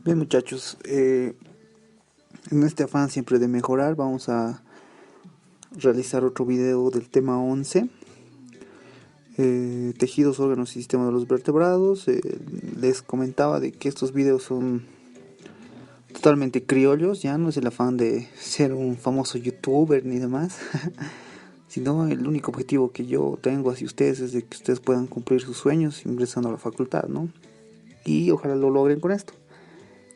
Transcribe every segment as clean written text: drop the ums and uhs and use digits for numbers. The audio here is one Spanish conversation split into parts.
Bien, muchachos, en este afán siempre de mejorar, vamos a realizar otro video del tema 11, tejidos, órganos y sistema de los vertebrados. Les comentaba de que estos videos son totalmente criollos, ya no es el afán de ser un famoso youtuber ni demás, sino el único objetivo que yo tengo hacia ustedes es de que ustedes puedan cumplir sus sueños ingresando a la facultad, ¿no? Y ojalá lo logren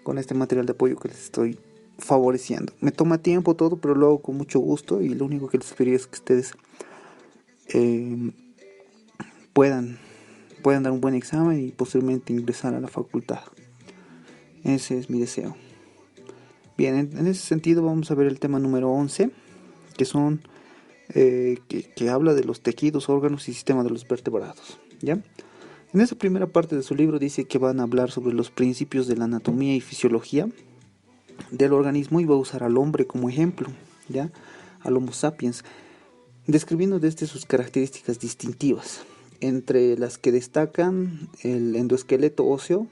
con este material de apoyo que les estoy favoreciendo. Me toma tiempo todo, pero lo hago con mucho gusto y lo único que les pediría es que ustedes eh, puedan dar un buen examen y posteriormente ingresar a la facultad. Ese es mi deseo. Bien, en ese sentido vamos a ver el tema número 11, que son que habla de los tejidos, órganos y sistema de los vertebrados, ¿ya? En esa primera parte de su libro dice que van a hablar sobre los principios de la anatomía y fisiología del organismo y va a usar al hombre como ejemplo, ¿ya? Al Homo sapiens, describiendo desde sus características distintivas, entre las que destacan el endoesqueleto óseo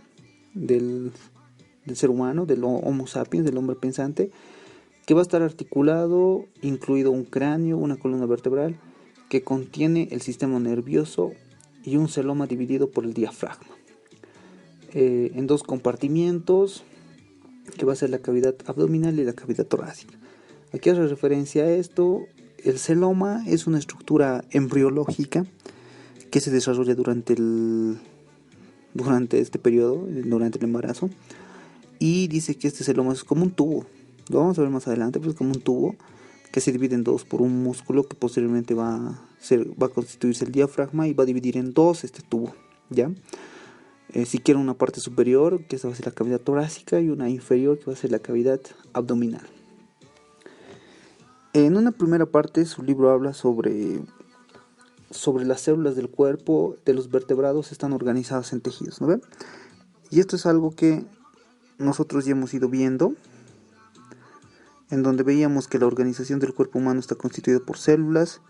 del ser humano, del Homo sapiens, del hombre pensante, que va a estar articulado, incluido un cráneo, una columna vertebral, que contiene el sistema nervioso y un celoma dividido por el diafragma, en dos compartimientos, que va a ser la cavidad abdominal y la cavidad torácica. Aquí hace referencia a esto. El celoma es una estructura embriológica que se desarrolla durante este periodo, durante el embarazo, y dice que este celoma es como un tubo. Lo vamos a ver más adelante, pero es como un tubo que se divide en dos por un músculo que posteriormente va a constituirse el diafragma y va a dividir en dos este tubo, ¿ya? Si quieren una parte superior, que esa va a ser la cavidad torácica, y una inferior, que va a ser la cavidad abdominal. En una primera parte, su libro habla sobre las células del cuerpo de los vertebrados están organizadas en tejidos, ¿no ven? Y esto es algo que nosotros ya hemos ido viendo, en donde veíamos que la organización del cuerpo humano está constituida por células,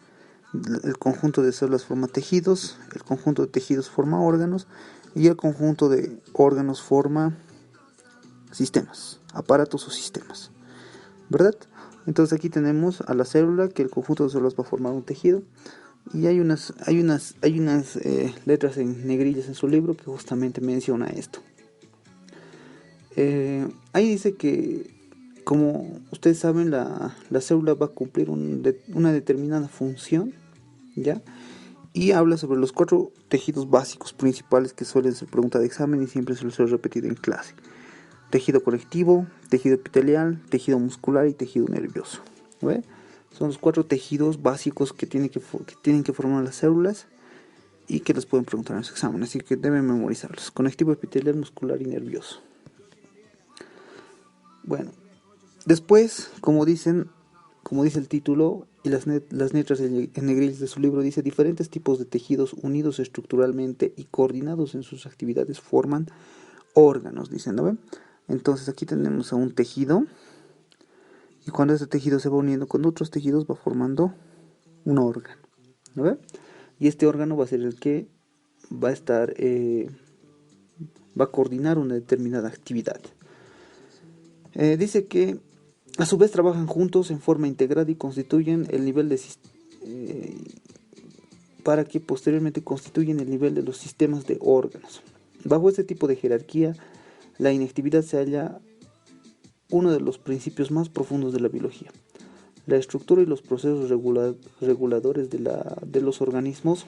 el conjunto de células forma tejidos, el conjunto de tejidos forma órganos, y el conjunto de órganos forma sistemas, aparatos o sistemas, ¿verdad? Entonces aquí tenemos a la célula, que el conjunto de células va a formar un tejido, y hay unas letras en negrillas en su libro que justamente menciona esto. Ahí dice que, como ustedes saben, la célula va a cumplir una determinada función, ¿ya? Y habla sobre los 4 tejidos básicos principales que suelen ser pregunta de examen y siempre se los he repetido en clase: tejido conectivo, tejido epitelial, tejido muscular y tejido nervioso, ¿ve? Son los 4 tejidos básicos que tienen que formar las células y que les pueden preguntar en su examen, así que deben memorizarlos: conectivo, epitelial, muscular y nervioso. Bueno, después, como dice el título y las letras en negrillas de su libro, dice: diferentes tipos de tejidos unidos estructuralmente y coordinados en sus actividades forman órganos, dicen, ¿no ven? Entonces aquí tenemos a un tejido, y cuando este tejido se va uniendo con otros tejidos va formando un órgano, ¿no ven? Y este órgano va a ser el que va a estar, va a coordinar una determinada actividad. Dice que a su vez trabajan juntos en forma integrada y constituyen el nivel de para que posteriormente constituyen el nivel de los sistemas de órganos. Bajo este tipo de jerarquía, la inactividad se halla uno de los principios más profundos de la biología. La estructura y los procesos reguladores de los organismos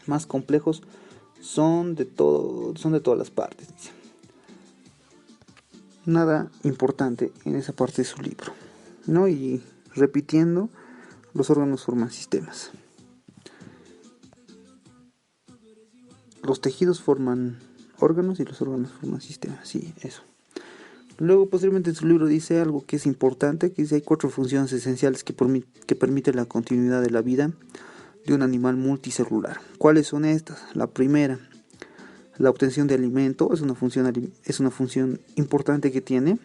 más complejos son de todas las partes, dice. Nada importante en esa parte de su libro, ¿no? Y repitiendo, los órganos forman sistemas. Los tejidos forman órganos y los órganos forman sistemas, sí, eso. Luego, posteriormente en su libro dice algo que es importante, que dice: hay 4 funciones esenciales que permiten la continuidad de la vida de un animal multicelular. ¿Cuáles son estas? La primera, la obtención de alimento, es una función importante que tiene,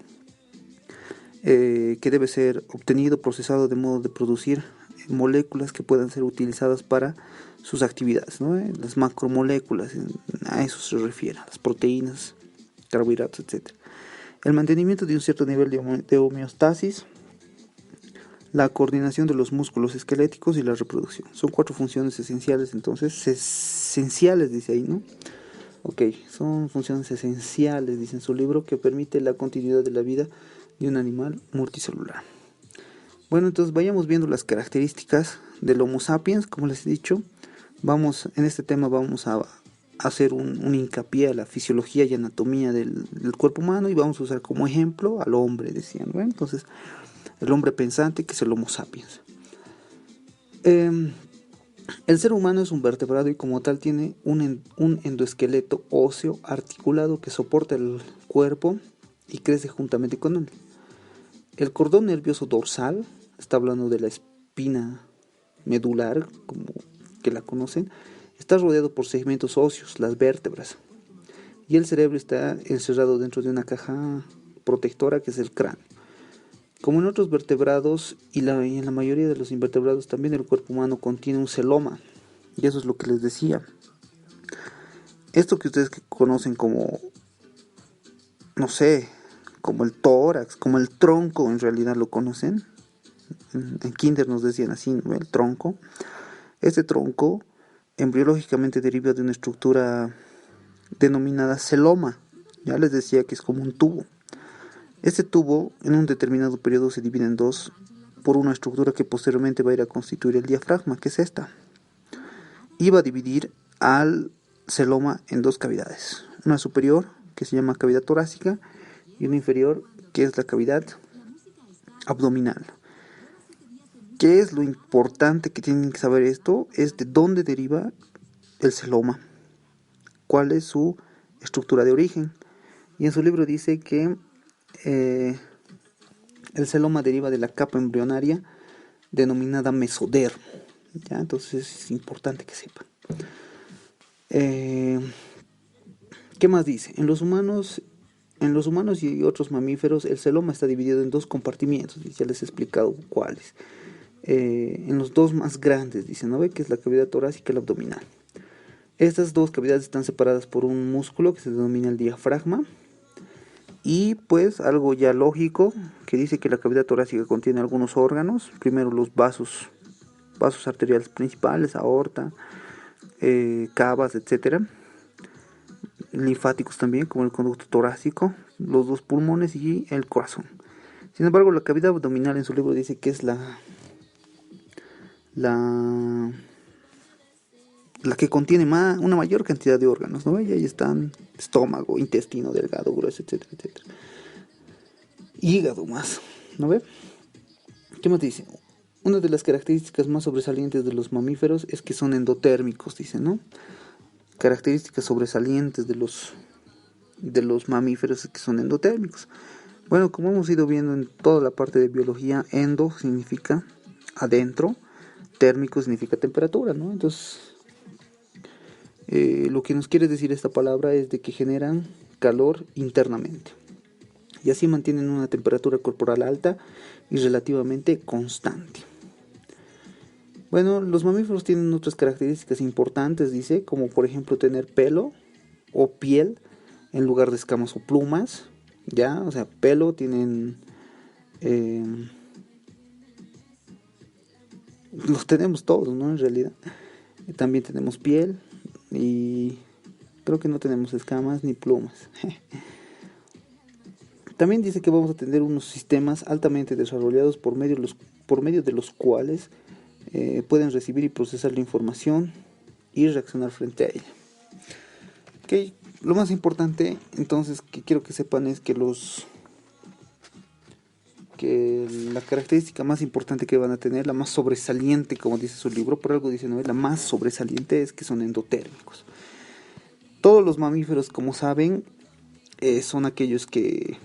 que debe ser obtenido, procesado de modo de producir moléculas que puedan ser utilizadas para sus actividades, ¿no? Las macromoléculas, a eso se refiere, las proteínas, carbohidratos, etc. el mantenimiento de un cierto nivel de homeostasis, la coordinación de los músculos esqueléticos y la reproducción. Son 4 funciones esenciales, entonces, esenciales dice ahí, ¿no? Ok, son funciones esenciales, dice en su libro, que permite la continuidad de la vida de un animal multicelular. Bueno, entonces vayamos viendo las características del Homo sapiens, como les he dicho. En este tema vamos a hacer un hincapié a la fisiología y anatomía del cuerpo humano y vamos a usar como ejemplo al hombre, decían, ¿no? Entonces, el hombre pensante, que es el Homo sapiens. El ser humano es un vertebrado y como tal tiene un endoesqueleto óseo articulado que soporta el cuerpo y crece juntamente con él. El cordón nervioso dorsal, está hablando de la espina medular, como que la conocen, está rodeado por segmentos óseos, las vértebras. Y el cerebro está encerrado dentro de una caja protectora que es el cráneo. Como en otros vertebrados y en la mayoría de los invertebrados, también el cuerpo humano contiene un celoma. Y eso es lo que les decía. Esto que ustedes conocen como, no sé, como el tórax, como el tronco, en realidad lo conocen. En kinder nos decían así, ¿no? El tronco. Este tronco embriológicamente deriva de una estructura denominada celoma. Ya les decía que es como un tubo. Este tubo en un determinado periodo se divide en dos por una estructura que posteriormente va a ir a constituir el diafragma, que es esta. Y va a dividir al celoma en 2 cavidades. Una superior, que se llama cavidad torácica, y una inferior, que es la cavidad abdominal. ¿Qué es lo importante que tienen que saber esto? Es de dónde deriva el celoma, cuál es su estructura de origen. Y en su libro dice que el celoma deriva de la capa embrionaria denominada mesodermo. ¿Ya? Entonces es importante que sepan. ¿Qué más dice? En los humanos y otros mamíferos el celoma está dividido en 2 compartimientos. Ya les he explicado cuáles. En los 2 más grandes, dice, ¿no ve? Que es la cavidad torácica y la abdominal. Estas 2 cavidades están separadas por un músculo que se denomina el diafragma. Y pues algo ya lógico, que dice que la cavidad torácica contiene algunos órganos. Primero los vasos arteriales principales, aorta, cavas, etcétera. Linfáticos también, como el conducto torácico, los 2 pulmones y el corazón. Sin embargo, la cavidad abdominal en su libro dice que es la que contiene una mayor cantidad de órganos, ¿no? Y ahí están estómago, intestino delgado, grueso, etcétera, etcétera. Hígado más, ¿no ve? ¿Qué más dice? Una de las características más sobresalientes de los mamíferos es que son endotérmicos, dice, ¿no? Características sobresalientes de los mamíferos es que son endotérmicos. Bueno, como hemos ido viendo en toda la parte de biología, endo significa adentro, térmico significa temperatura, ¿no? Entonces, lo que nos quiere decir esta palabra es de que generan calor internamente. Y así mantienen una temperatura corporal alta y relativamente constante. Bueno, los mamíferos tienen otras características importantes, dice, como por ejemplo tener pelo o piel en lugar de escamas o plumas, ya, o sea, pelo tienen, los tenemos todos, ¿no? En realidad, también tenemos piel y creo que no tenemos escamas ni plumas. También dice que vamos a tener unos sistemas altamente desarrollados por medio de los cuales pueden recibir y procesar la información y reaccionar frente a ella. Okay. Lo más importante entonces que quiero que sepan es que la característica más importante que van a tener, la más sobresaliente, como dice su libro, por algo dice, ¿no? La más sobresaliente es que son endotérmicos. Todos los mamíferos, como saben, son aquellos que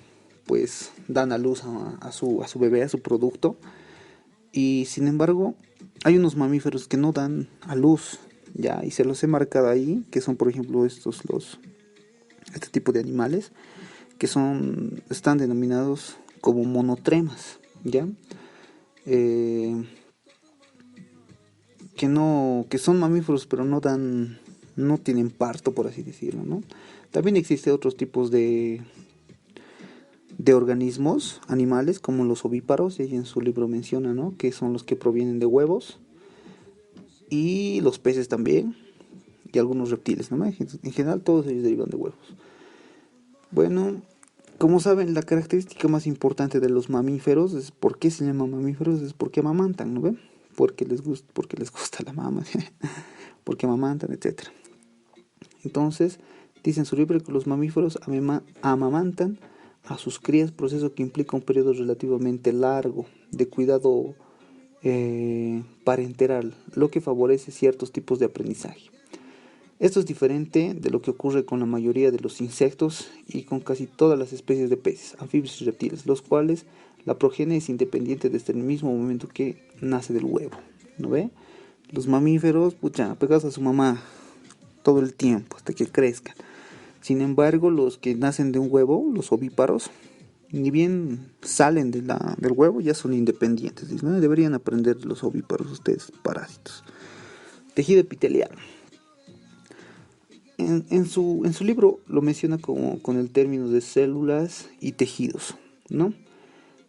pues dan a luz a su bebé, a su producto, y sin embargo hay unos mamíferos que no dan a luz, ya, y se los he marcado ahí, que son por ejemplo este tipo de animales que están denominados como monotremas, ya, que son mamíferos pero no tienen parto, por así decirlo, ¿no? También existen otros tipos de de organismos animales como los ovíparos, y ella en su libro menciona, ¿no?, que son los que provienen de huevos, y los peces también, y algunos reptiles, ¿no? En general todos ellos derivan de huevos. Bueno, como saben, la característica más importante de los mamíferos es por qué se llaman mamíferos, es porque amamantan, ¿no ven? Porque les gusta la mama, porque amamantan, etcétera. Entonces, dice en su libro que los mamíferos amamantan a sus crías, proceso que implica un periodo relativamente largo de cuidado parenteral, lo que favorece ciertos tipos de aprendizaje. Esto es diferente de lo que ocurre con la mayoría de los insectos y con casi todas las especies de peces, anfibios y reptiles, los cuales la progenie es independiente desde el mismo momento que nace del huevo, ¿no ve? Los mamíferos, pucha, pegados a su mamá todo el tiempo hasta que crezcan. Sin embargo, los que nacen de un huevo, los ovíparos, ni bien salen del huevo, ya son independientes, ¿no? Deberían aprender los ovíparos ustedes, parásitos. Tejido epitelial. En su libro lo menciona con el término de células y tejidos, ¿no?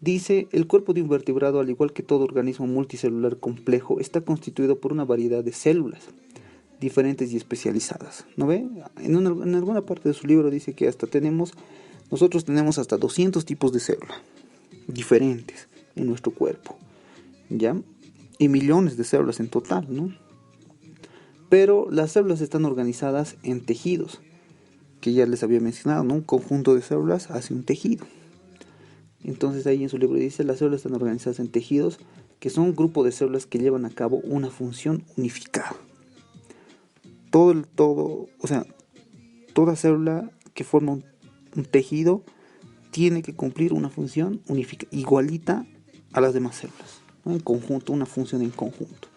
Dice, el cuerpo de un vertebrado, al igual que todo organismo multicelular complejo, está constituido por una variedad de células diferentes y especializadas, ¿no ve? En alguna parte de su libro dice que nosotros tenemos hasta 200 tipos de células diferentes en nuestro cuerpo, ¿ya? Y millones de células en total, ¿no? Pero las células están organizadas en tejidos, que ya les había mencionado, ¿no? Un conjunto de células hace un tejido. Entonces ahí en su libro dice, las células están organizadas en tejidos, que son un grupo de células que llevan a cabo una función unificada. O sea, toda célula que forma un tejido tiene que cumplir una función igualita a las demás células, ¿no? En conjunto, una función en conjunto.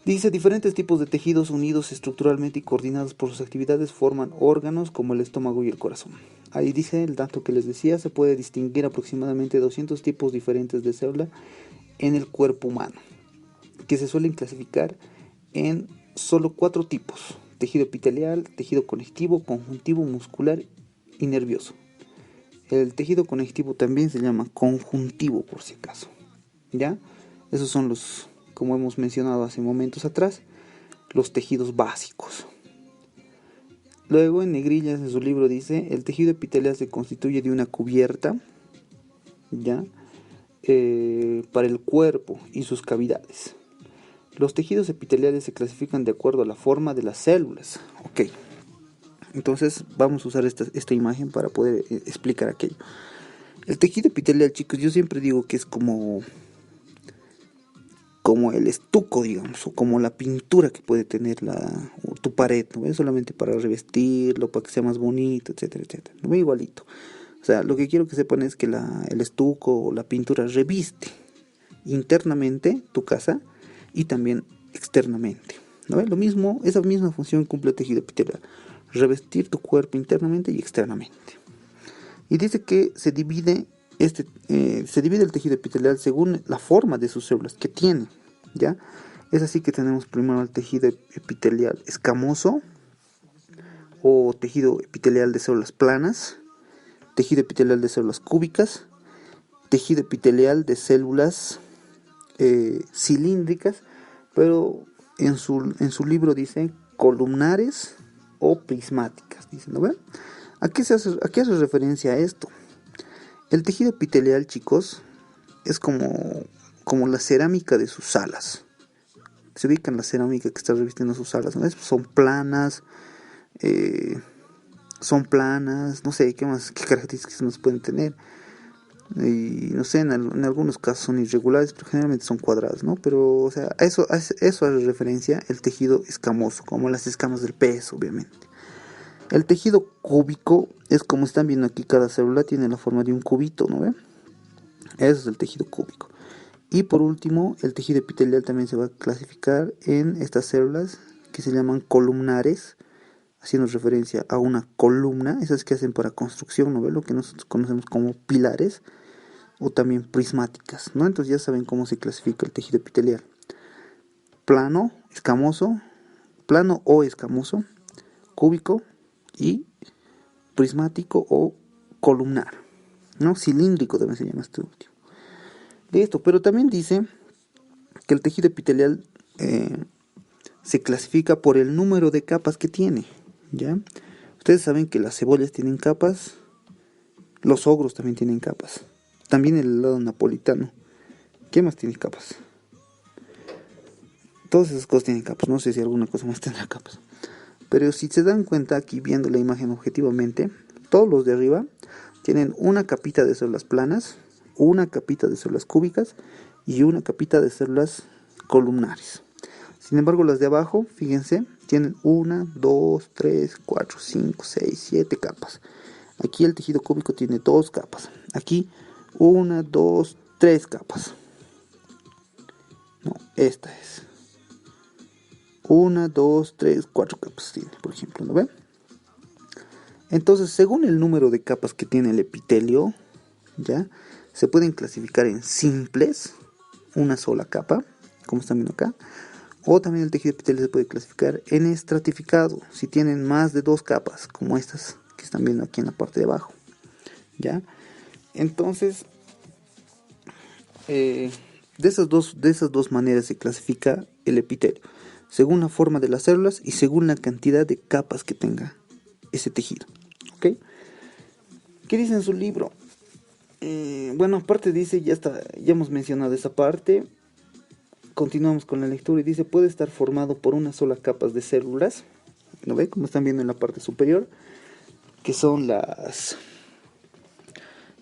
Dice, diferentes tipos de tejidos unidos estructuralmente y coordinados por sus actividades forman órganos como el estómago y el corazón. Ahí dice el dato que les decía, se puede distinguir aproximadamente 200 tipos diferentes de célula en el cuerpo humano, que se suelen clasificar en solo 4 tipos: tejido epitelial, tejido conectivo, conjuntivo, muscular y nervioso. El tejido conectivo también se llama conjuntivo, por si acaso, ¿ya? Esos son los, como hemos mencionado hace momentos atrás, los tejidos básicos. Luego, en negrillas en su libro dice, el tejido epitelial se constituye de una cubierta, ¿ya? Para el cuerpo y sus cavidades. Los tejidos epiteliales se clasifican de acuerdo a la forma de las células. Ok, entonces vamos a usar esta imagen para poder explicar aquello. El tejido epitelial, chicos, yo siempre digo que es como el estuco, digamos, o como la pintura que puede tener tu pared, ¿no? Es solamente para revestirlo, para que sea más bonito, etcétera, etcétera. ¿No? Igualito. O sea, lo que quiero que sepan es que el estuco o la pintura reviste internamente tu casa y también externamente, ¿no? Lo mismo, esa misma función cumple el tejido epitelial, revestir tu cuerpo internamente y externamente. Y dice que se divide el tejido epitelial según la forma de sus células que tiene, ¿ya? Es así que tenemos primero el tejido epitelial escamoso o tejido epitelial de células planas, tejido epitelial de células cúbicas, tejido epitelial de células cilíndricas, pero en su libro dice columnares o prismáticas, dice, ¿no ven? ¿A qué hace referencia a esto? El tejido epitelial, chicos, es como la cerámica de sus alas. Se ubica en la cerámica que está revistiendo sus alas, ¿no? Son planas, no sé, qué características más pueden tener. Y no sé, en algunos casos son irregulares, pero generalmente son cuadradas, ¿no? Pero, o sea, eso hace referencia el tejido escamoso, como las escamas del pez, obviamente. El tejido cúbico es como están viendo aquí, cada célula tiene la forma de un cubito, ¿no ven? Eso es el tejido cúbico. Y por último, el tejido epitelial también se va a clasificar en estas células que se llaman columnares, haciendo referencia a una columna, esas que hacen para construcción, ¿no ven? Lo que nosotros conocemos como pilares, o también prismáticas, ¿no? Entonces ya saben cómo se clasifica el tejido epitelial: plano, escamoso, plano o escamoso, cúbico y prismático o columnar. ¿no? Cilíndrico también se llama este último. Listo, pero también dice que el tejido epitelial se clasifica por el número de capas que tiene, ¿ya? Ustedes saben que las cebollas tienen capas, los ogros también tienen capas, también el helado napolitano. ¿Qué más tiene capas? Todas esas cosas tienen capas, no sé si alguna cosa más tendrá capas. Pero si se dan cuenta aquí viendo la imagen objetivamente, todos los de arriba tienen una capita de células planas, una capita de células cúbicas y una capita de células columnares. Sin embargo, las de abajo, fíjense, tienen 1, 2, 3, 4, 5, 6, 7 capas. Aquí el tejido cúbico tiene 2 capas. Aquí 1, 2, 3 capas. No, esta es 1, 2, 3, 4 capas tiene, por ejemplo, ¿no ven? Entonces, según el número de capas que tiene el epitelio, ¿ya? Se pueden clasificar en simples, una sola capa, como están viendo acá, o también el tejido epitelio se puede clasificar en estratificado, si tienen más de 2 capas, como estas que están viendo aquí en la parte de abajo, ¿ya? Entonces, de esas dos maneras se clasifica el epitelio, según la forma de las células y según la cantidad de capas que tenga ese tejido, ¿ok? ¿Qué dice en su libro? Bueno, aparte dice, ya hemos mencionado esa parte. Continuamos con la lectura y dice, puede estar formado por una sola capa de células, ¿no ve? Como están viendo en la parte superior, que son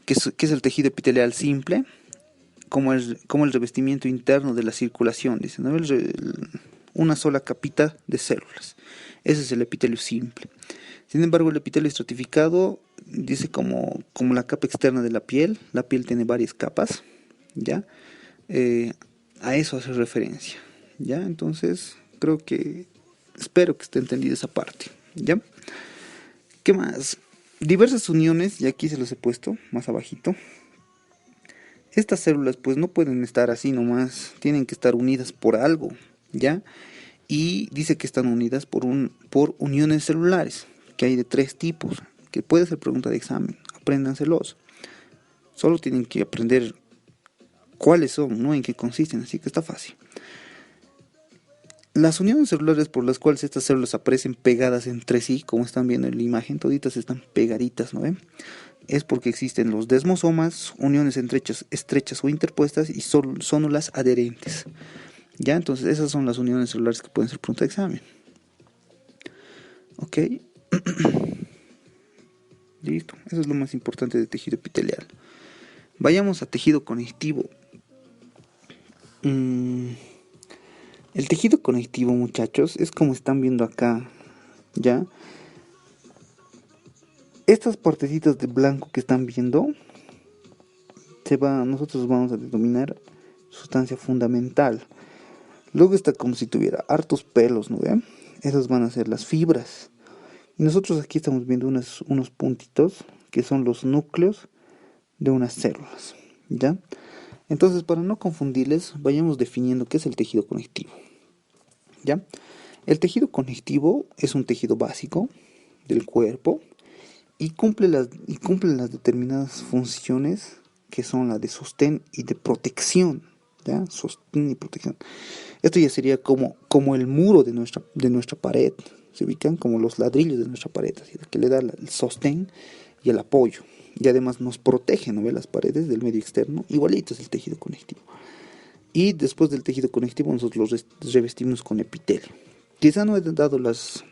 que es el tejido epitelial simple, como el revestimiento interno de la circulación, dice, ¿no? Una sola capita de células. Ese es el epitelio simple. Sin embargo, el epitelio estratificado dice como la capa externa de la piel tiene varias capas, ¿ya? A eso hace referencia, ¿ya? Entonces, espero que esté entendida esa parte, ¿ya? ¿Qué más? Diversas uniones, y aquí se los he puesto más abajito. Estas células pues no pueden estar así nomás, tienen que estar unidas por algo, ¿ya? Y dice que están unidas por uniones celulares, que hay de 3 tipos, que puede ser pregunta de examen, apréndanselos. Solo tienen que aprender cuáles son, no en qué consisten, así que está fácil. Las uniones celulares por las cuales estas células aparecen pegadas entre sí, como están viendo en la imagen, toditas están pegaditas, ¿no ven? Es porque existen los desmosomas, uniones estrechas o interpuestas y zónulas adherentes. Ya, entonces esas son las uniones celulares que pueden ser pregunta de examen. Ok. Listo, eso es lo más importante del tejido epitelial. Vayamos a tejido conectivo. El tejido conectivo, muchachos, es como están viendo acá, ¿ya? Estas partecitas de blanco que están viendo, nosotros vamos a denominar sustancia fundamental. Luego está como si tuviera hartos pelos, ¿no ven? Esas van a ser las fibras. Y nosotros aquí estamos viendo unos puntitos que son los núcleos de unas células, ¿ya? Entonces, para no confundirles, vayamos definiendo qué es el tejido conectivo, ¿ya? El tejido conectivo es un tejido básico del cuerpo y cumple las determinadas funciones que son la de sostén y de protección, ¿ya? Sostén y protección. Esto ya sería como el muro de nuestra pared, se ubican como los ladrillos de nuestra pared, así que le da el sostén y el apoyo. Y además nos protege, ¿no ve? Las paredes del medio externo, igualito es el tejido conectivo. Y después del tejido conectivo nosotros lo revestimos con epitelio. Quizá no he dado las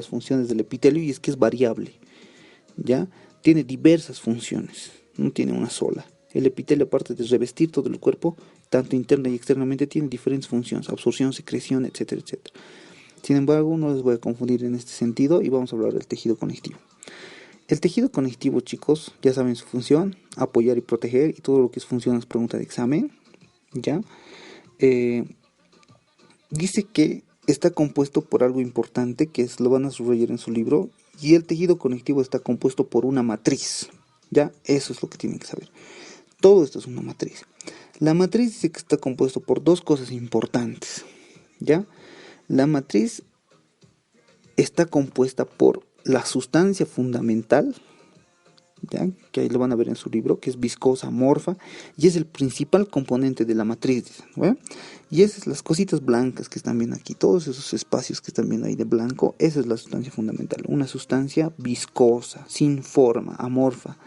funciones del epitelio y es que es variable, ¿ya? Tiene diversas funciones, no tiene una sola. El epitelio, aparte de revestir todo el cuerpo, tanto interna y externamente, tiene diferentes funciones, absorción, secreción, etcétera, etcétera. Sin embargo, no les voy a confundir en este sentido y vamos a hablar del tejido conectivo. El tejido conectivo, chicos, ya saben su función, apoyar y proteger, y todo lo que es función es pregunta de examen, ¿ya? Dice que está compuesto por algo importante, lo van a subrayar en su libro, y el tejido conectivo está compuesto por una matriz, ¿ya? Eso es lo que tienen que saber. Todo esto es una matriz. La matriz dice que está compuesto por 2 cosas importantes, ¿ya? La matriz está compuesta por la sustancia fundamental, ¿ya? Que ahí lo van a ver en su libro, que es viscosa, amorfa, y es el principal componente de la matriz, dicen, ¿ve? Y esas las cositas blancas que están viendo aquí, todos esos espacios que están viendo ahí de blanco, esa es la sustancia fundamental, una sustancia viscosa, sin forma, amorfa,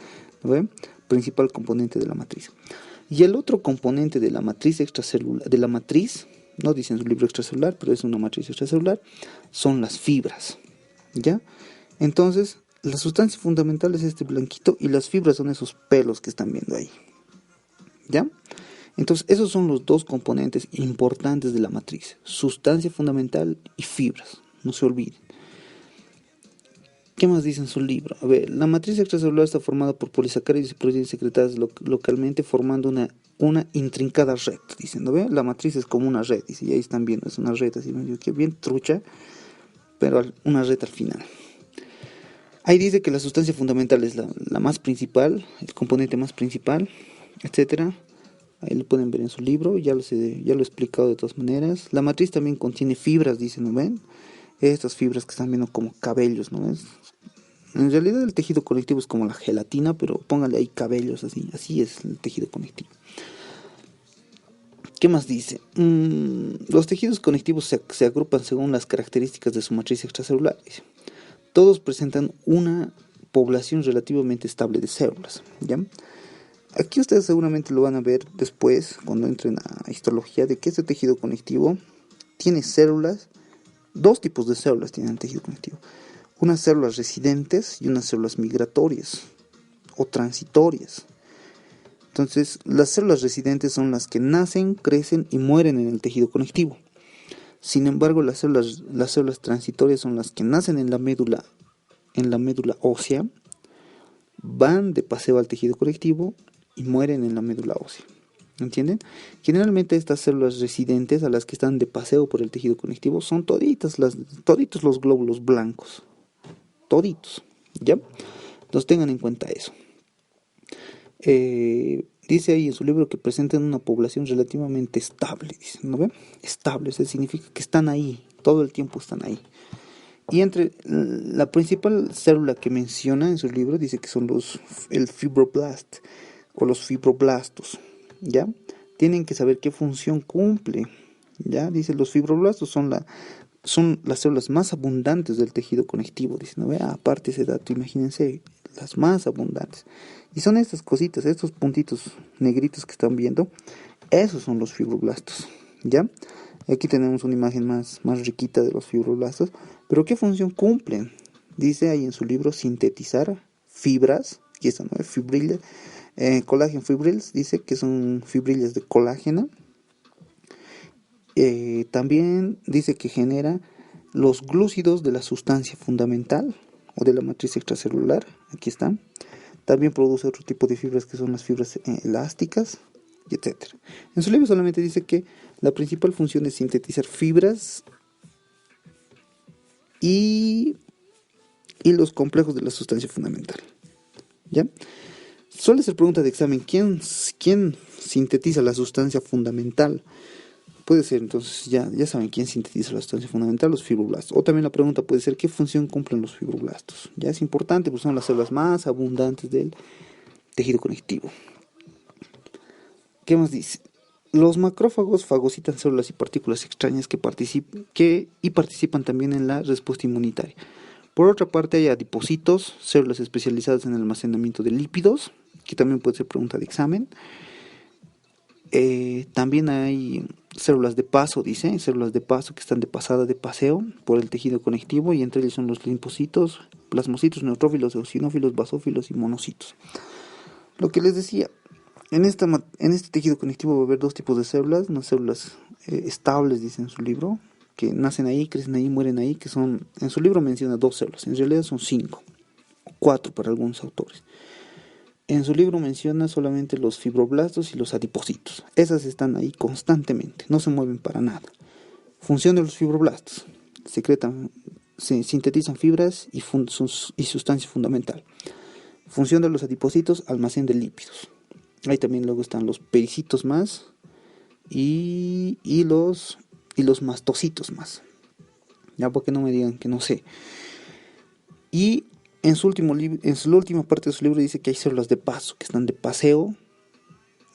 ¿ve? Principal componente de la matriz. Y el otro componente de la matriz extracelular, de la matriz, no dice en su libro extracelular, pero es una matriz extracelular, son las fibras, ¿ya? Entonces, la sustancia fundamental es este blanquito y las fibras son esos pelos que están viendo ahí, ¿ya? Entonces, esos son los dos componentes importantes de la matriz, sustancia fundamental y fibras, no se olviden. ¿Qué más dice en su libro? A ver, la matriz extracelular está formada por polisacáridos y proteínas secretadas localmente formando una intrincada red, dicen, ¿no ve? La matriz es como una red, dice, y ahí están viendo, es una red así, que bien trucha, pero una red al final. Ahí dice que la sustancia fundamental es la más principal, el componente más principal, etcétera. Ahí lo pueden ver en su libro, ya lo he explicado de todas maneras. La matriz también contiene fibras, dicen, ¿no ven? Estas fibras que están viendo como cabellos, ¿no ves? En realidad el tejido conectivo es como la gelatina, pero póngale ahí cabellos, así es el tejido conectivo. ¿Qué más dice? Los tejidos conectivos se agrupan según las características de su matriz extracelular. Todos presentan una población relativamente estable de células, ¿ya? Aquí ustedes seguramente lo van a ver después, cuando entren a histología, de que este tejido conectivo tiene células, dos tipos de células tiene el tejido conectivo. Unas células residentes y unas células migratorias o transitorias. Entonces, las células residentes son las que nacen, crecen y mueren en el tejido conectivo. Sin embargo, las células transitorias son las que nacen en la médula ósea, van de paseo al tejido conectivo y mueren en la médula ósea. ¿Entienden? Generalmente estas células residentes a las que están de paseo por el tejido conectivo son toditos los glóbulos blancos. Toditos, ¿ya? Entonces tengan en cuenta eso. Dice ahí en su libro que presentan una población relativamente estable, dice, ¿no ven? Estable, eso significa que están ahí, todo el tiempo están ahí. Y entre la principal célula que menciona en su libro dice que son el fibroblast o los fibroblastos, ¿ya? Tienen que saber qué función cumple, ¿ya? Dice, los fibroblastos son las células más abundantes del tejido conectivo, dice, ¿no ve? Aparte ese dato, imagínense, las más abundantes. Y son estas cositas, estos puntitos negritos que están viendo, esos son los fibroblastos, ¿ya? Aquí tenemos una imagen más riquita de los fibroblastos. ¿Pero qué función cumplen? Dice ahí en su libro, sintetizar fibras, aquí están, ¿no? Fibrillas, colágeno fibrils, dice que son fibrillas de colágeno. También dice que genera los glúcidos de la sustancia fundamental o de la matriz extracelular, aquí están. También produce otro tipo de fibras que son las fibras elásticas, etc. En su libro solamente dice que la principal función es sintetizar fibras y los complejos de la sustancia fundamental, ¿ya? Suele ser pregunta de examen, ¿quién sintetiza la sustancia fundamental? Puede ser, entonces ya saben quién sintetiza la sustancia fundamental, los fibroblastos. O también la pregunta puede ser, ¿qué función cumplen los fibroblastos? Ya es importante, pues son las células más abundantes del tejido conectivo. ¿Qué más dice? Los macrófagos fagocitan células y partículas extrañas que participan también en la respuesta inmunitaria. Por otra parte, hay adipocitos, células especializadas en el almacenamiento de lípidos, que también puede ser pregunta de examen. También hay células de paso, dice, células de paso que están de paseo por el tejido conectivo, y entre ellos son los linfocitos, plasmocitos, neutrófilos, eosinófilos, basófilos y monocitos. Lo que les decía, en este tejido conectivo va a haber dos tipos de células, unas células estables, dice en su libro, que nacen ahí, crecen ahí, mueren ahí, que son, en su libro menciona 2 células, en realidad son 5, 4 para algunos autores. En su libro menciona solamente los fibroblastos y los adipocitos. Esas están ahí constantemente, no se mueven para nada. Función de los fibroblastos: se sintetizan fibras y sustancia fundamental. Función de los adipocitos: almacén de lípidos. Ahí también luego están los pericitos más y los mastocitos más. Ya, porque no me digan que no sé. Y En su última parte de su libro dice que hay células de paso, que están de paseo,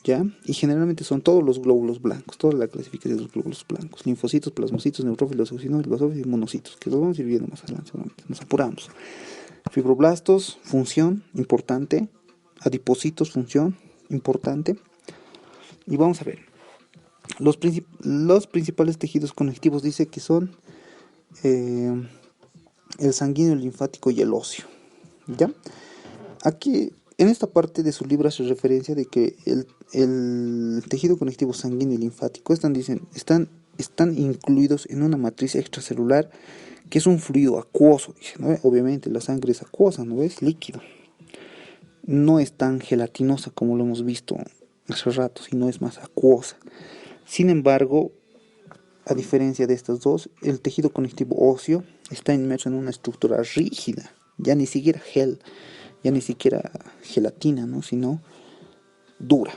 ¿ya? Y generalmente son todos los glóbulos blancos, toda la clasificación de los glóbulos blancos, linfocitos, plasmocitos, neutrófilos, eosinofilos, basófilos y monocitos, que los vamos a ir viendo más adelante, seguramente. Nos apuramos. Fibroblastos, función, importante. Adipocitos, función, importante. Y vamos a ver. Los principales tejidos conectivos dice que son el sanguíneo, el linfático y el óseo. ¿Ya? Aquí, en esta parte de su libro hace referencia de que el tejido conectivo sanguíneo y linfático están incluidos en una matriz extracelular que es un fluido acuoso, dice, ¿no? Obviamente la sangre es acuosa, ¿no? Es líquido. No es tan gelatinosa como lo hemos visto hace rato, sino es más acuosa. Sin embargo, a diferencia de estas dos, el tejido conectivo óseo está inmerso en una estructura rígida, ya ni siquiera ya ni siquiera gelatina, ¿no? Sino dura.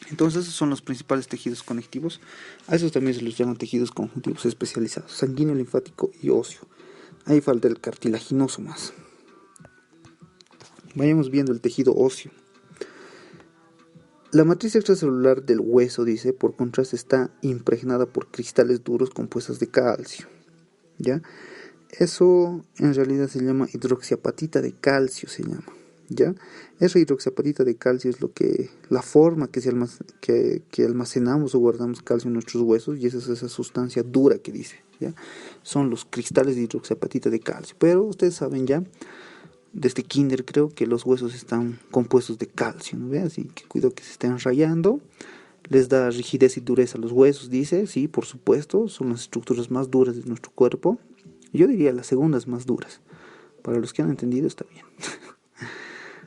Entonces esos son los principales tejidos conectivos. A esos también se los llaman tejidos conjuntivos especializados, sanguíneo, linfático y óseo. Ahí falta el cartilaginoso más. Vayamos viendo el tejido óseo. La matriz extracelular del hueso, dice, por contraste, está impregnada por cristales duros compuestos de calcio. ¿Ya? Eso en realidad se llama hidroxiapatita de calcio, se llama. ¿Ya? Esa hidroxiapatita de calcio es la forma que almacenamos o guardamos calcio en nuestros huesos, y esa es esa sustancia dura que dice, ¿ya? Son los cristales de hidroxiapatita de calcio. Pero ustedes saben ya, desde kinder creo, que los huesos están compuestos de calcio, ¿no ve? Así que cuidado que se estén rayando. Les da rigidez y dureza a los huesos, dice, sí, por supuesto, son las estructuras más duras de nuestro cuerpo. Yo diría las segundas más duras. Para los que han entendido está bien.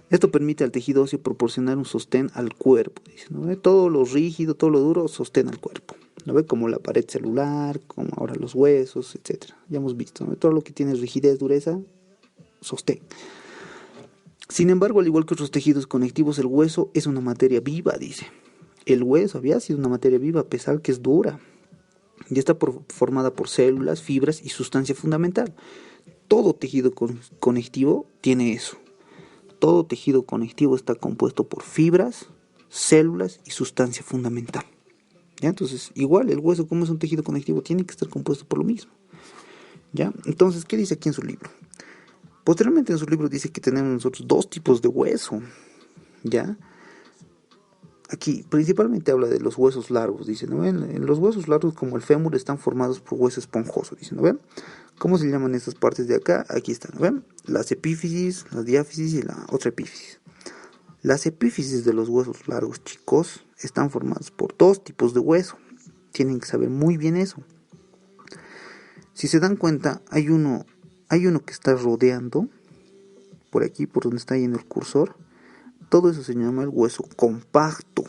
Esto permite al tejido óseo proporcionar un sostén al cuerpo, dice, ¿no ve? Todo lo rígido, todo lo duro, sostén al cuerpo, ¿no ve? Como la pared celular, como ahora los huesos, etcétera. Ya hemos visto, ¿no ve? Todo lo que tiene rigidez, dureza, sostén. Sin embargo, al igual que otros tejidos conectivos, el hueso es una materia viva, dice. El hueso había sido una materia viva, a pesar que es dura, y está formada por células, fibras y sustancia fundamental. Todo tejido conectivo tiene eso. Todo tejido conectivo está compuesto por fibras, células y sustancia fundamental. ¿Ya? Entonces, igual el hueso, como es un tejido conectivo, tiene que estar compuesto por lo mismo. ¿Ya? Entonces, ¿qué dice aquí en su libro? Posteriormente en su libro dice que tenemos nosotros dos tipos de hueso. ¿Ya? Aquí principalmente habla de los huesos largos, dice, ¿no ven? Los huesos largos, como el fémur, están formados por hueso esponjoso, dice, ¿no ven? ¿Cómo se llaman estas partes de acá? Aquí están, ¿no ven? Las epífisis, la diáfisis y la otra epífisis. Las epífisis de los huesos largos, chicos, están formadas por dos tipos de hueso. Tienen que saber muy bien eso. Si se dan cuenta, hay uno que está rodeando, por aquí, por donde está yendo el cursor. Todo eso se llama el hueso compacto,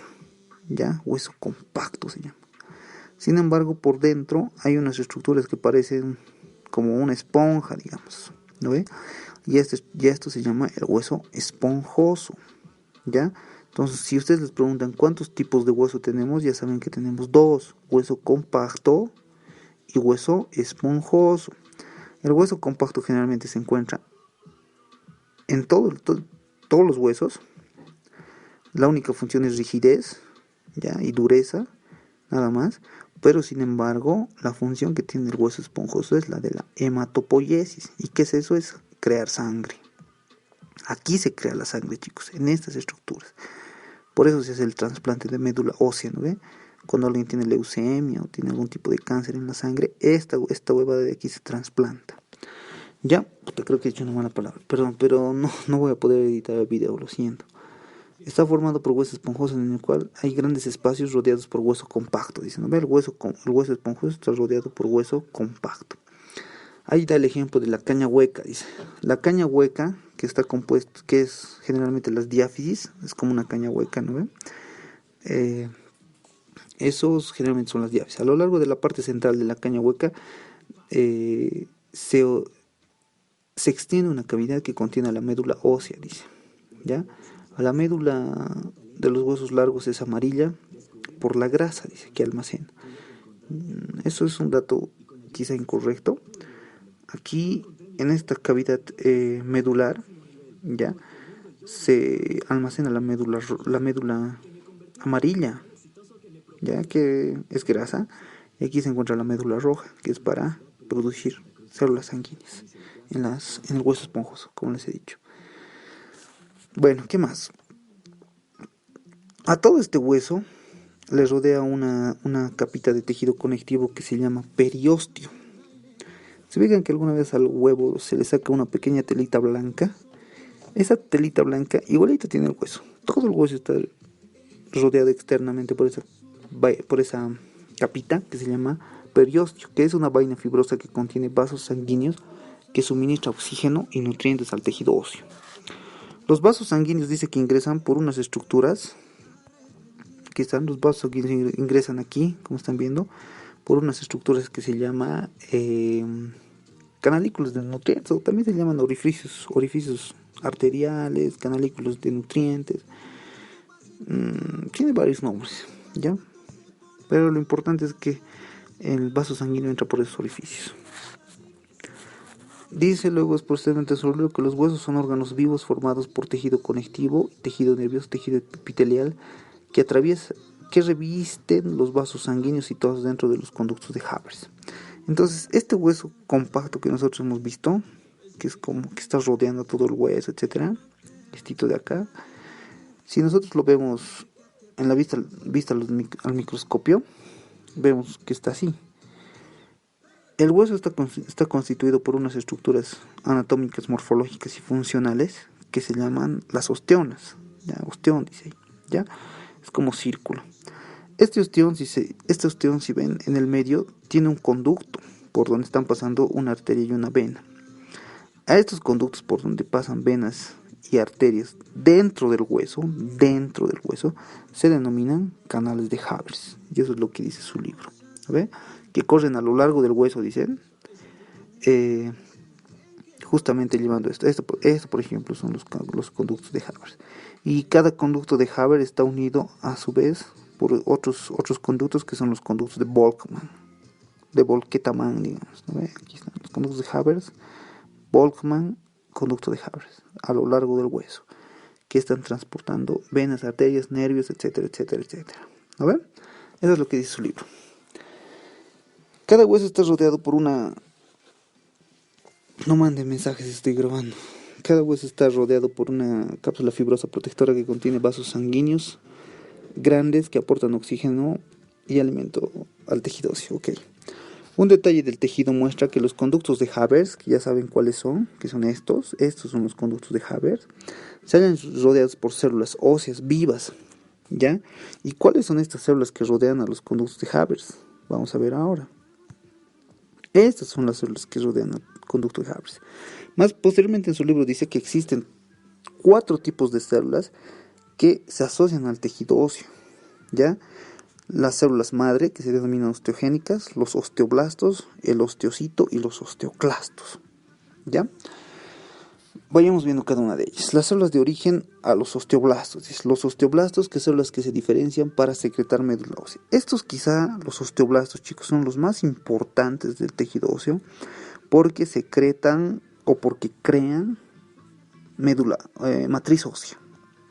¿ya? Hueso compacto se llama. Sin embargo, por dentro hay unas estructuras que parecen como una esponja, digamos, ¿no ve? Y esto se llama el hueso esponjoso, ¿ya? Entonces, si ustedes les preguntan cuántos tipos de hueso tenemos, ya saben que tenemos dos: hueso compacto y hueso esponjoso. El hueso compacto generalmente se encuentra en todos los huesos. La única función es rigidez, ¿ya? Y dureza, nada más. Pero sin embargo, la función que tiene el hueso esponjoso es la de la hematopoiesis. ¿Y qué es eso? Es crear sangre. Aquí se crea la sangre, chicos, en estas estructuras. Por eso se hace el trasplante de médula ósea, ¿no ve? Cuando alguien tiene leucemia o tiene algún tipo de cáncer en la sangre, esta huevada de aquí se trasplanta. Ya, creo que he dicho una mala palabra, perdón, pero no voy a poder editar el video, lo siento. Está formado por hueso esponjoso, en el cual hay grandes espacios rodeados por hueso compacto. Dice, ¿no ve? El hueso esponjoso está rodeado por hueso compacto. Ahí da el ejemplo de la caña hueca, dice. La caña hueca, que está compuesto, que es generalmente las diáfisis, es como una caña hueca, ¿no ve? Esos generalmente son las diáfisis. A lo largo de la parte central de la caña hueca se extiende una cavidad que contiene la médula ósea, dice. ¿Ya? La médula de los huesos largos es amarilla por la grasa, dice, que almacena. Eso es un dato quizá incorrecto. Aquí en esta cavidad medular, ya, se almacena la médula amarilla, ya que es grasa, y aquí se encuentra la médula roja, que es para producir células sanguíneas en el hueso esponjoso, como les he dicho. Bueno, ¿qué más? A todo este hueso le rodea una capita de tejido conectivo que se llama periósteo. ¿Se fijan que alguna vez al huevo se le saca una pequeña telita blanca? Esa telita blanca igualito tiene el hueso. Todo el hueso está rodeado externamente por esa capita que se llama periósteo, que es una vaina fibrosa que contiene vasos sanguíneos que suministra oxígeno y nutrientes al tejido óseo. Los vasos sanguíneos dice que ingresan por unas estructuras. Aquí están, los vasos sanguíneos ingresan aquí, como están viendo, por unas estructuras que se llama canalículos de nutrientes, o también se llaman orificios arteriales, canalículos de nutrientes. Tiene varios nombres, ¿ya? Pero lo importante es que el vaso sanguíneo entra por esos orificios. Dice luego es posteriormente sobre que los huesos son órganos vivos formados por tejido conectivo, tejido nervioso, tejido epitelial que revisten los vasos sanguíneos situados dentro de los conductos de Havers. Entonces, este hueso compacto que nosotros hemos visto, que es como que está rodeando todo el hueso, etcétera, estito de acá, si nosotros lo vemos en la vista al microscopio, vemos que está así. El hueso está constituido por unas estructuras anatómicas, morfológicas y funcionales que se llaman las osteonas. ¿Ya? Osteón dice ahí, ¿ya? Es como círculo. Este osteón, si ven en el medio, tiene un conducto por donde están pasando una arteria y una vena. A estos conductos por donde pasan venas y arterias dentro del hueso, se denominan canales de Havers. Y eso es lo que dice su libro. ¿Ve? Que corren a lo largo del hueso, dicen, justamente llevando esto, por ejemplo, son los conductos de Havers. Y cada conducto de Havers está unido a su vez por otros conductos que son los conductos de Volkmann, de Volketamann, digamos, ¿no? Aquí están los conductos de Havers, Volkmann, conducto de Havers, a lo largo del hueso, que están transportando venas, arterias, nervios, etcétera, etcétera, etcétera. ¿No ven? Eso es lo que dice su libro. Cada hueso está rodeado por una... No manden mensajes, estoy grabando. Cada hueso está rodeado por una cápsula fibrosa protectora que contiene vasos sanguíneos grandes que aportan oxígeno y alimento al tejido óseo. Okay. Un detalle del tejido muestra que los conductos de Havers, que ya saben cuáles son, que son estos son los conductos de Havers, se hallan rodeados por células óseas vivas, ¿ya? ¿Y cuáles son estas células que rodean a los conductos de Havers? Vamos a ver ahora. Estas son las células que rodean al conducto de Havers. Más posteriormente en su libro dice que existen 4 tipos de células que se asocian al tejido óseo, ¿ya? Las células madre, que se denominan osteogénicas, los osteoblastos, el osteocito y los osteoclastos, ¿ya? Vayamos viendo cada una de ellas. Las células de origen a los osteoblastos. Los osteoblastos, que son las que se diferencian para secretar médula ósea. Estos quizá, los osteoblastos, chicos, son los más importantes del tejido óseo porque secretan o porque crean matriz ósea.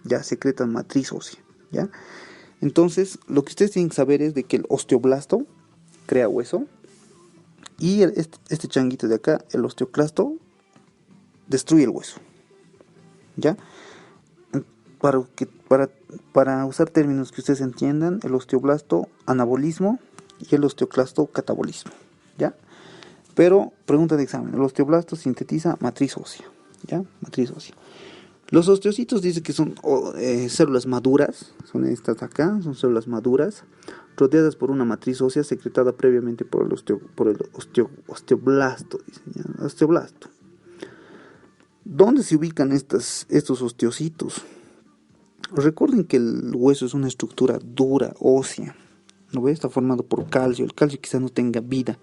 Ya, secretan matriz ósea, ¿ya? Entonces, lo que ustedes tienen que saber es de que el osteoblasto crea hueso y este changuito de acá, el osteoclasto, destruye el hueso, ¿ya? Para usar términos que ustedes entiendan, el osteoblasto anabolismo y el osteoclasto catabolismo, ¿ya? Pero, pregunta de examen, el osteoblasto sintetiza matriz ósea, ¿ya? Matriz ósea. Los osteocitos dice que son células maduras, son estas de acá, son células maduras, rodeadas por una matriz ósea secretada previamente por el osteoblasto, dice, ¿ya? Osteoblasto. ¿Dónde se ubican estos osteocitos? Recuerden que el hueso es una estructura dura, ósea, ¿no ve? Está formado por calcio, el calcio quizá no tenga vida,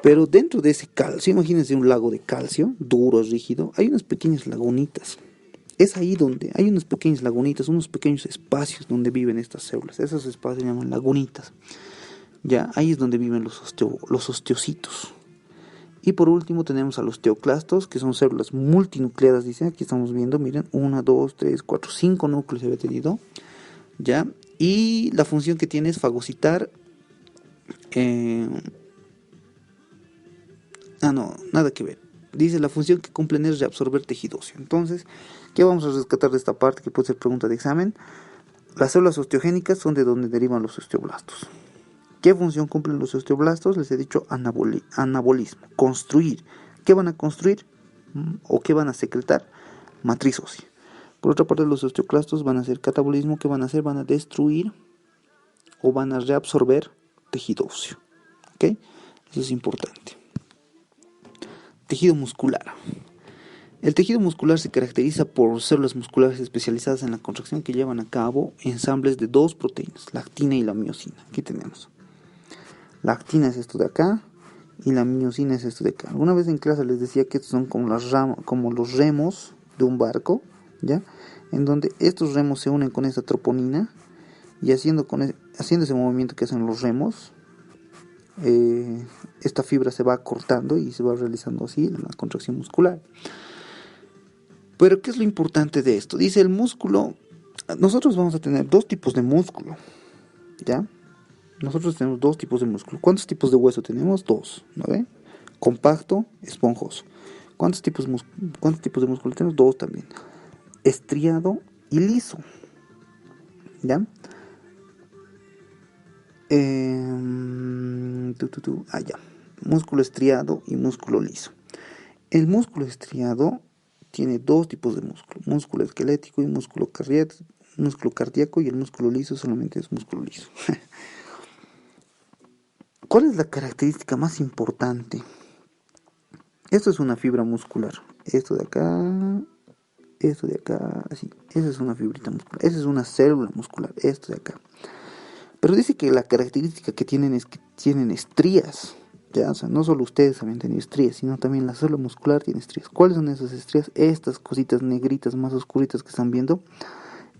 pero dentro de ese calcio, imagínense un lago de calcio, duro, rígido, hay unas pequeñas lagunitas. Es ahí donde hay unas pequeñas lagunitas, unos pequeños espacios donde viven estas células. Esos espacios se llaman lagunitas. Ya, ahí es donde viven los osteocitos. Y por último tenemos a los osteoclastos, que son células multinucleadas, dice, aquí estamos viendo, miren, 1, 2, 3, 4, 5 núcleos había tenido, ¿ya? Y la función que tiene es fagocitar, no, nada que ver. Dice, la función que cumplen es reabsorber tejido óseo. Entonces, ¿qué vamos a rescatar de esta parte que puede ser pregunta de examen? Las células osteogénicas son de donde derivan los osteoblastos. ¿Qué función cumplen los osteoblastos? Les he dicho anabolismo, construir. ¿Qué van a construir? ¿O qué van a secretar? Matriz ósea. Por otra parte, los osteoclastos van a hacer catabolismo. ¿Qué van a hacer? Van a destruir o van a reabsorber tejido óseo. ¿Ok? Eso es importante. Tejido muscular. El tejido muscular se caracteriza por células musculares especializadas en la contracción que llevan a cabo ensambles de dos proteínas, la actina y la miosina. Aquí tenemos. La actina es esto de acá y la miosina es esto de acá. Alguna vez en clase les decía que estos son como los remos de un barco, ¿ya? En donde estos remos se unen con esta troponina y haciendo ese movimiento que hacen los remos, esta fibra se va cortando y se va realizando así la contracción muscular. Pero ¿qué es lo importante de esto? Dice el músculo, nosotros vamos a tener dos tipos de músculo, ¿ya? Nosotros tenemos dos tipos de músculo. ¿Cuántos tipos de hueso tenemos? Dos, ¿no ve? Compacto, esponjoso. ¿Cuántos tipos de músculo tenemos? Dos también. Estriado y liso, ¿ya? Ya. Músculo estriado y músculo liso. El músculo estriado tiene dos tipos de músculo. Músculo esquelético y músculo cardíaco, y el músculo liso solamente es músculo liso. ¿Cuál es la característica más importante? Esto es una fibra muscular. Esto de acá, así. Esa es una fibrita muscular. Esa es una célula muscular. Esto de acá. Pero dice que la característica que tienen es que tienen estrías. ¿Ya? O sea, no solo ustedes habían tenido estrías, sino también la célula muscular tiene estrías. ¿Cuáles son esas estrías? Estas cositas negritas más oscuritas que están viendo,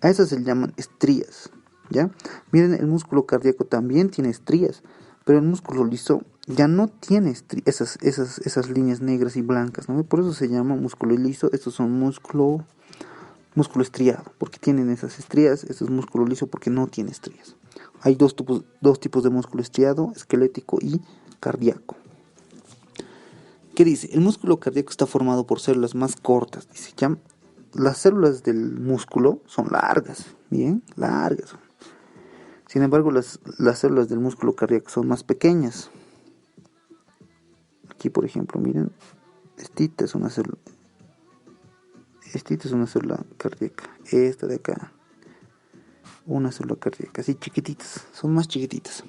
a esas se llaman estrías. ¿Ya? Miren, el músculo cardíaco también tiene estrías, pero el músculo liso ya no tiene esas líneas negras y blancas, ¿no? Por eso se llama músculo liso. Estos son músculo estriado, porque tienen esas estrías. Esto es músculo liso porque no tiene estrías. Hay dos tipos de músculo estriado, esquelético y cardíaco. ¿Qué dice? El músculo cardíaco está formado por células más cortas. Dice, ya las células del músculo son largas, bien, largas. Sin embargo, las células del músculo cardíaco son más pequeñas. Aquí, por ejemplo, miren, esta es una célula cardíaca. Esta de acá, una célula cardíaca, así chiquititas, son más chiquititas.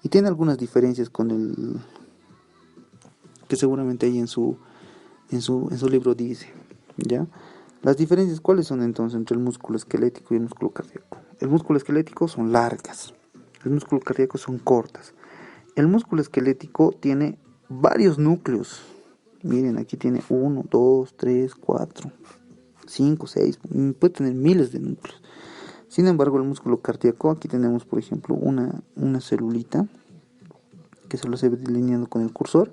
Y tiene algunas diferencias con el que seguramente ahí en su libro dice, ¿ya? Las diferencias, ¿cuáles son entonces entre el músculo esquelético y el músculo cardíaco? El músculo esquelético son largas, el músculo cardíaco son cortas. El músculo esquelético tiene varios núcleos. Miren, aquí tiene 1, 2, 3, 4, 5, 6, puede tener miles de núcleos. Sin embargo, el músculo cardíaco, aquí tenemos, por ejemplo, una celulita que se lo estoy delineando con el cursor,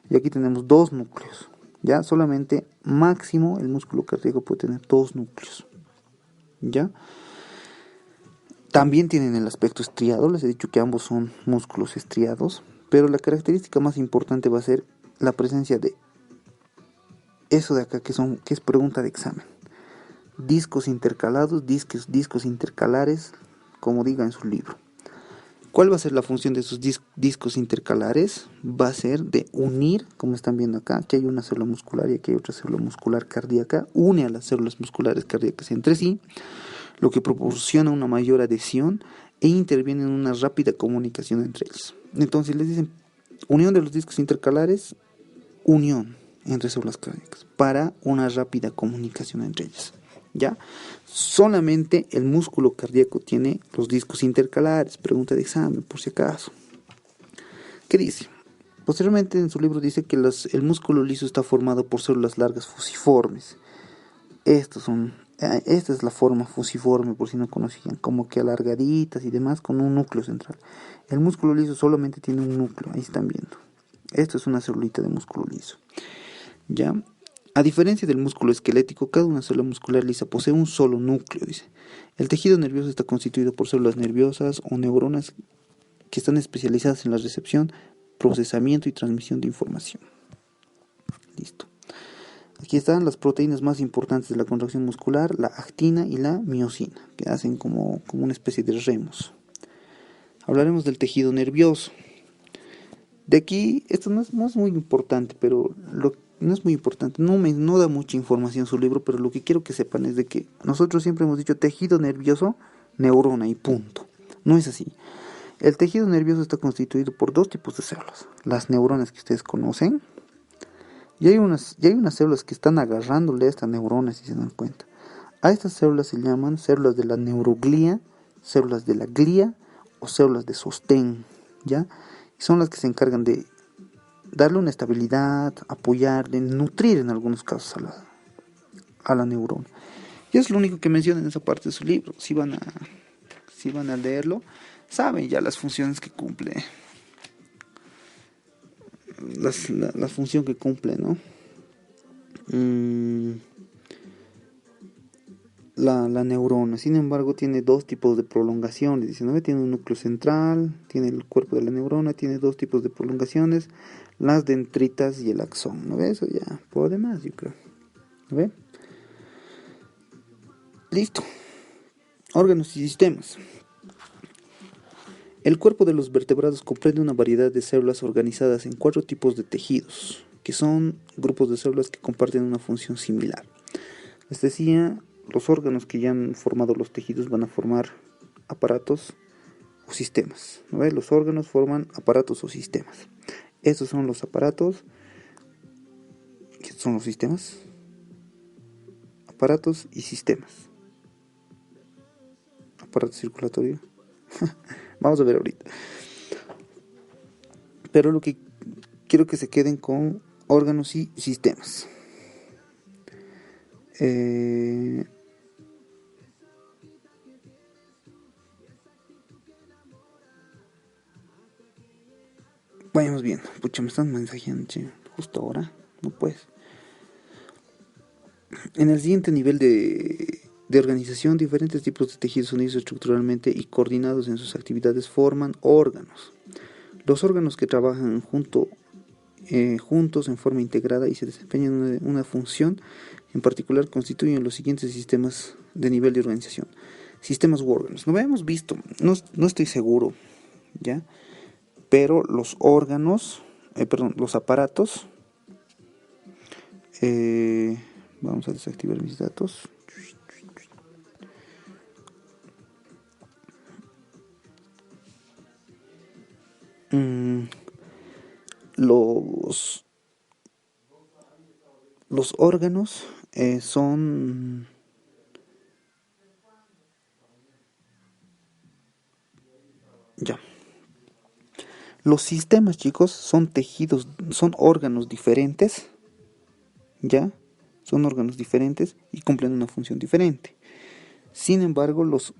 y aquí tenemos dos núcleos. Ya solamente máximo el músculo cardíaco puede tener dos núcleos. ¿Ya? También tienen el aspecto estriado. Les he dicho que ambos son músculos estriados, pero la característica más importante va a ser la presencia de eso de acá, que es pregunta de examen. Discos intercalados, discos intercalares, como diga en su libro. ¿Cuál va a ser la función de esos discos intercalares? Va a ser de unir, como están viendo acá, aquí hay una célula muscular y aquí hay otra célula muscular cardíaca, une a las células musculares cardíacas entre sí, lo que proporciona una mayor adhesión e interviene en una rápida comunicación entre ellos. Entonces les dicen, unión de los discos intercalares, unión entre células cardíacas para una rápida comunicación entre ellas. ¿Ya? Solamente el músculo cardíaco tiene los discos intercalares. Pregunta de examen, por si acaso. ¿Qué dice? Posteriormente en su libro dice que el músculo liso está formado por células largas fusiformes. Esta es la forma fusiforme, por si no conocían, como que alargaditas y demás, con un núcleo central. El músculo liso solamente tiene un núcleo, ahí están viendo. Esto es una celulita de músculo liso. ¿Ya? A diferencia del músculo esquelético, cada una célula muscular lisa posee un solo núcleo, dice. El tejido nervioso está constituido por células nerviosas o neuronas que están especializadas en la recepción, procesamiento y transmisión de información. Listo. Aquí están las proteínas más importantes de la contracción muscular, la actina y la miosina, que hacen como una especie de remos. Hablaremos del tejido nervioso. De aquí, esto no es muy importante, pero no es muy importante, no da mucha información su libro, pero lo que quiero que sepan es de que nosotros siempre hemos dicho tejido nervioso, neurona y punto. No es así. El tejido nervioso está constituido por dos tipos de células. Las neuronas que ustedes conocen, y hay unas células que están agarrándole a estas neuronas, si se dan cuenta. A estas células se llaman células de la neuroglía, células de la glía o células de sostén, ¿ya? Y son las que se encargan de darle una estabilidad, apoyarle, nutrir en algunos casos a la neurona. Y es lo único que menciona en esa parte de su libro. Si van a leerlo, saben ya las funciones que cumple. La función que cumple, ¿no? La neurona, sin embargo, tiene dos tipos de prolongaciones. Dice, ¿no? Tiene un núcleo central, tiene el cuerpo de la neurona, tiene dos tipos de prolongaciones, las dendritas y el axón. ¿No ves? Eso ya, por demás, yo creo. ¿No ve? Listo. Órganos y sistemas. El cuerpo de los vertebrados comprende una variedad de células organizadas en 4 tipos de tejidos, que son grupos de células que comparten una función similar. Les decía, los órganos que ya han formado los tejidos van a formar aparatos o sistemas. ¿No ves? Los órganos forman aparatos o sistemas. Estos son los aparatos. ¿Qué son los sistemas? Aparatos y sistemas. Aparato circulatorio. Vamos a ver ahorita. Pero lo que quiero que se queden con órganos y sistemas. Vayamos viendo. Pucha, me están mensajeando, che. Justo ahora. No puedes. En el siguiente nivel de organización, diferentes tipos de tejidos unidos estructuralmente y coordinados en sus actividades forman órganos. Los órganos que trabajan juntos en forma integrada y se desempeñan una función en particular constituyen los siguientes sistemas de nivel de organización. Sistemas u órganos. No habíamos visto, no estoy seguro, ¿ya? Pero los órganos, los aparatos, vamos a desactivar mis datos. Los órganos son ya. Los sistemas, chicos, son tejidos, son órganos diferentes, ¿ya? Son órganos diferentes y cumplen una función diferente. Sin embargo, los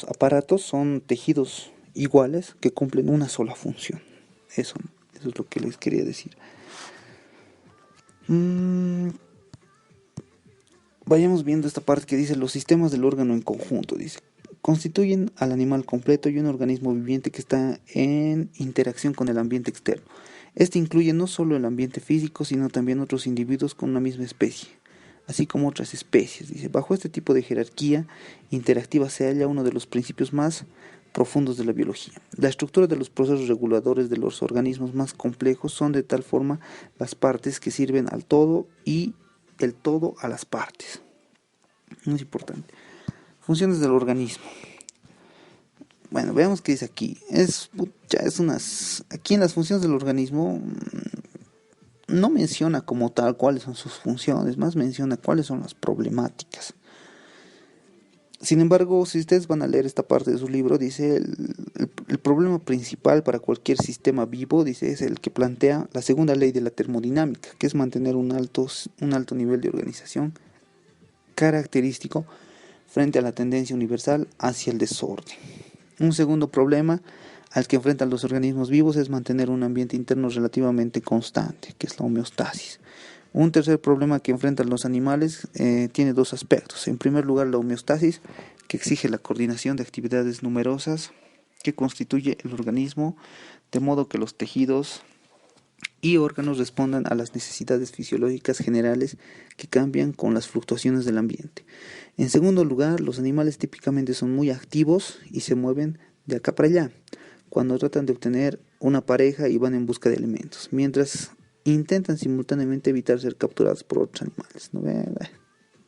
aparatos son tejidos iguales que cumplen una sola función. Eso es lo que les quería decir. Vayamos viendo esta parte que dice los sistemas del órgano en conjunto. Dice, constituyen al animal completo y un organismo viviente que está en interacción con el ambiente externo. Este incluye no solo el ambiente físico, sino también otros individuos con una misma especie, así como otras especies. Dice, bajo este tipo de jerarquía interactiva se halla uno de los principios más profundos de la biología. La estructura de los procesos reguladores de los organismos más complejos son de tal forma las partes que sirven al todo y el todo a las partes. Es importante. Funciones del organismo. Bueno, veamos qué dice aquí. Aquí en las funciones del organismo no menciona como tal cuáles son sus funciones, más menciona cuáles son las problemáticas. Sin embargo, si ustedes van a leer esta parte de su libro, dice el problema principal para cualquier sistema vivo, dice, es el que plantea la segunda ley de la termodinámica, que es mantener un alto nivel de organización característico frente a la tendencia universal hacia el desorden. Un segundo problema al que enfrentan los organismos vivos es mantener un ambiente interno relativamente constante, que es la homeostasis. Un tercer problema que enfrentan los animales tiene dos aspectos. En primer lugar, la homeostasis, que exige la coordinación de actividades numerosas que constituye el organismo, de modo que los tejidos y órganos respondan a las necesidades fisiológicas generales que cambian con las fluctuaciones del ambiente. En segundo lugar, los animales típicamente son muy activos y se mueven de acá para allá cuando tratan de obtener una pareja y van en busca de alimentos, mientras intentan simultáneamente evitar ser capturados por otros animales. ¿No?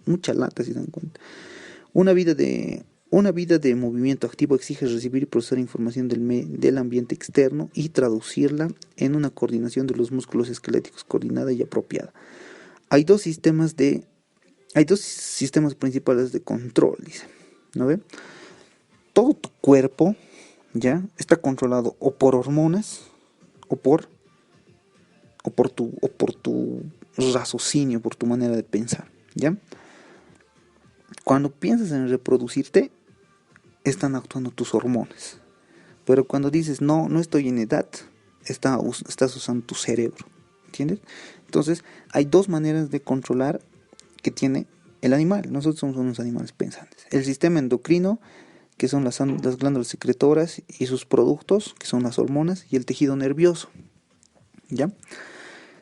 Mucha lata, si se dan cuenta. Una vida de, una vida de movimiento activo exige recibir y procesar información del ambiente externo y traducirla en una coordinación de los músculos esqueléticos coordinada y apropiada. Hay dos sistemas de, hay dos sistemas principales de control, dice, ¿no ve? Todo tu cuerpo ya está controlado o por hormonas o por tu raciocinio, por tu manera de pensar, ¿ya? Cuando piensas en reproducirte, están actuando tus hormonas. Pero cuando dices, no, no estoy en edad, estás usando tu cerebro. ¿Entiendes? Entonces, hay dos maneras de controlar que tiene el animal. Nosotros somos unos animales pensantes. El sistema endocrino, que son las glándulas secretoras y sus productos, que son las hormonas, y el tejido nervioso. ¿Ya?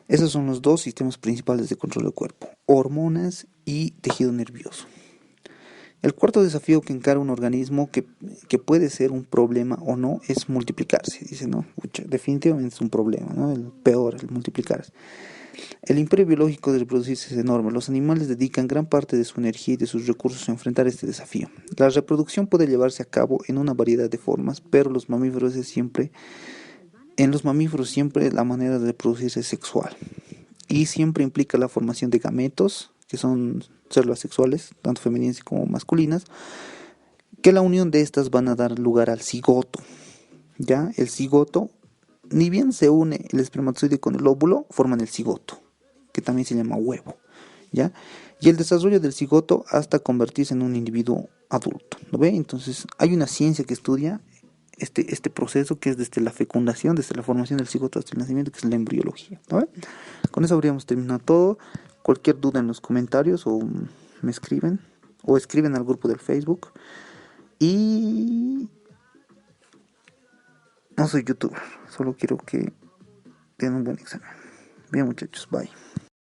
Esos son los dos sistemas principales de control del cuerpo. Hormonas y tejido nervioso. El cuarto desafío que encara un organismo que puede ser un problema o no es multiplicarse. Dice, no, definitivamente es un problema, ¿no? El peor, el multiplicarse. El imperio biológico de reproducirse es enorme. Los animales dedican gran parte de su energía y de sus recursos a enfrentar este desafío. La reproducción puede llevarse a cabo en una variedad de formas, pero en los mamíferos siempre la manera de reproducirse es sexual. Y siempre implica la formación de gametos, que son células sexuales, tanto femeninas como masculinas, que la unión de estas van a dar lugar al cigoto. Ya, el cigoto, ni bien se une el espermatozoide con el óvulo, forman el cigoto, que también se llama huevo. ¿Ya? Y el desarrollo del cigoto hasta convertirse en un individuo adulto. ¿Lo ve? Entonces, hay una ciencia que estudia este proceso que es desde la fecundación, desde la formación del cigoto hasta el nacimiento, que es la embriología. ¿No ve? Con eso habríamos terminado todo. Cualquier duda en los comentarios o me escriben o escriben al grupo del Facebook. Y no soy youtuber, solo quiero que den un buen examen. Bien muchachos, bye.